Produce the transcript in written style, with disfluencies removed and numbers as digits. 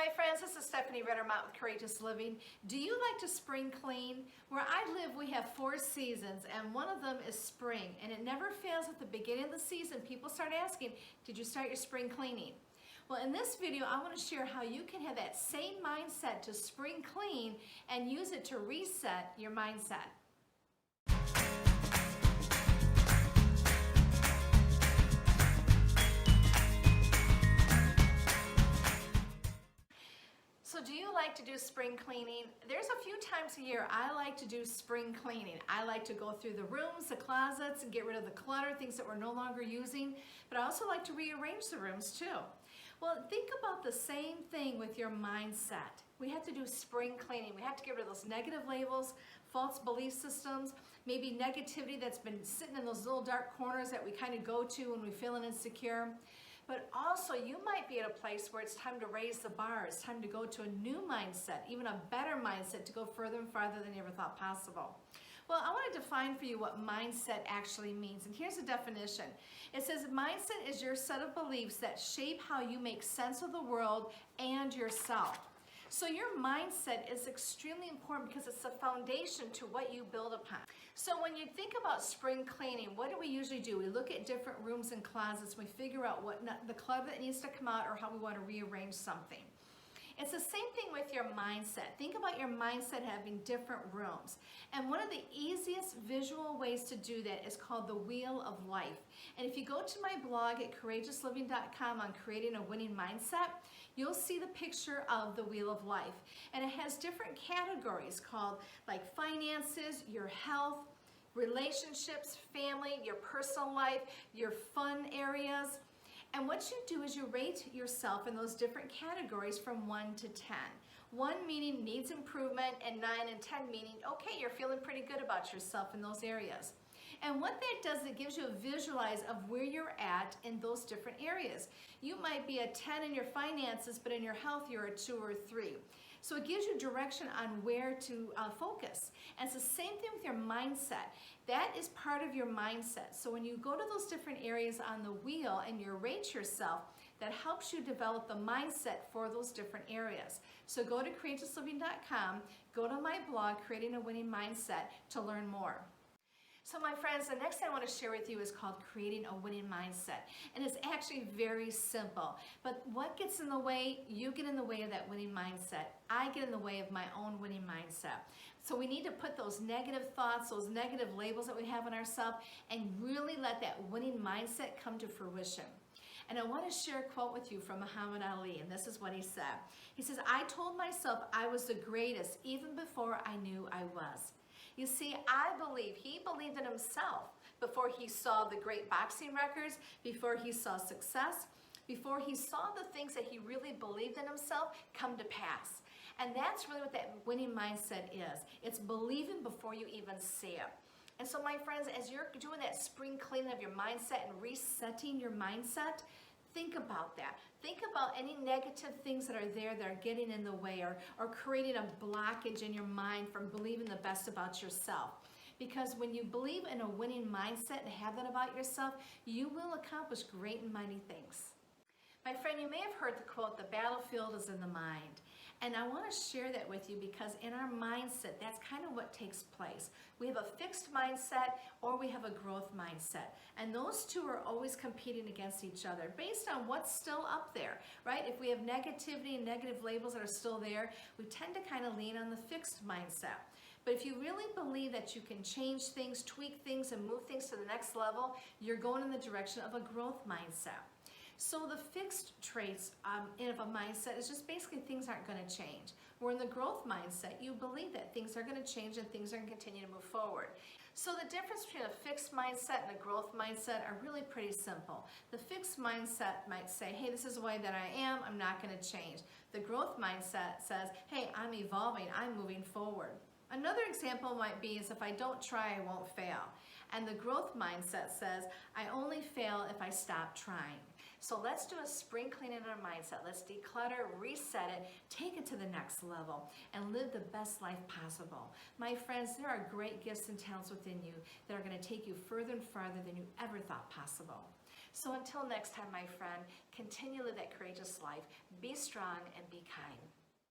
my friends, this is Stephanie Rettermont with Courageous Living. Do you like to spring clean? Where I live, we have 4 seasons, and one of them is spring. And it never fails at the beginning of the season. People start asking, did you start your spring cleaning? Well, in this video, I want to share how you can have that same mindset to spring clean and use it to reset your mindset. So do you like to do spring cleaning? There's a few times a year I like to do spring cleaning. I like to go through the rooms, the closets, and get rid of the clutter, things that we're no longer using. But I also like to rearrange the rooms too. Well, think about the same thing with your mindset. We have to do spring cleaning. We have to get rid of those negative labels, false belief systems, maybe negativity that's been sitting in those little dark corners that we kind of go to when we're feeling insecure. But also, you might be at a place where it's time to raise the bar. It's time to go to a new mindset, even a better mindset, to go further and farther than you ever thought possible. Well, I want to define for you what mindset actually means. And here's a definition. It says mindset is your set of beliefs that shape how you make sense of the world and yourself. So your mindset is extremely important because it's the foundation to what you build upon. So when you think about spring cleaning, what do we usually do? We look at different rooms and closets. We figure out what the clutter that needs to come out or how we want to rearrange something. It's the same thing with your mindset. Think about your mindset having different rooms. And one of the easiest visual ways to do that is called the Wheel of Life. And if you go to my blog at courageousliving.com on creating a winning mindset, you'll see the picture of the Wheel of Life. And it has different categories called like finances, your health, relationships, family, your personal life, your fun areas. And what you do is you rate yourself in those different categories from 1 to 10. 1 meaning needs improvement, and 9 and 10 meaning, okay, you're feeling pretty good about yourself in those areas. And what that does, it gives you a visualize of where you're at in those different areas. You might be a 10 in your finances, but in your health, you're a 2 or 3. So it gives you direction on where to focus. And it's the same thing with your mindset. That is part of your mindset. So when you go to those different areas on the wheel and you rate yourself, that helps you develop the mindset for those different areas. So go to courageousliving.com, go to my blog, Creating a Winning Mindset, to learn more. So my friends, the next thing I want to share with you is called Creating a Winning Mindset. And it's actually very simple. But what gets in the way? You get in the way of that winning mindset. I get in the way of my own winning mindset. So we need to put those negative thoughts, those negative labels that we have on ourselves, and really let that winning mindset come to fruition. And I want to share a quote with you from Muhammad Ali, and this is what he said. He says, I told myself I was the greatest even before I knew I was. You see, he believed in himself before he saw the great boxing records, before he saw success, before he saw the things that he really believed in himself come to pass. And that's really what that winning mindset is. It's believing before you even see it. And so my friends, as you're doing that spring cleaning of your mindset and resetting your mindset, think about that. Think about any negative things that are there that are getting in the way or creating a blockage in your mind from believing the best about yourself. Because when you believe in a winning mindset and have that about yourself, you will accomplish great and mighty things. My friend, you may have heard the quote, the battlefield is in the mind. And I want to share that with you because in our mindset, that's kind of what takes place. We have a fixed mindset or we have a growth mindset. And those two are always competing against each other based on what's still up there, right? If we have negativity and negative labels that are still there, we tend to kind of lean on the fixed mindset. But if you really believe that you can change things, tweak things, and move things to the next level, you're going in the direction of a growth mindset. So the fixed traits of a mindset is just basically things aren't going to change. Where in the growth mindset, you believe that things are going to change and things are going to continue to move forward. So the difference between a fixed mindset and a growth mindset are really pretty simple. The fixed mindset might say, hey, this is the way that I am, I'm not going to change. The growth mindset says, hey, I'm evolving, I'm moving forward. Another example might be is if I don't try, I won't fail. And the growth mindset says, I only fail if I stop trying. So let's do a spring cleaning in our mindset. Let's declutter, reset it, take it to the next level, and live the best life possible. My friends, there are great gifts and talents within you that are going to take you further and farther than you ever thought possible. So until next time, my friend, continue to live that courageous life. Be strong and be kind.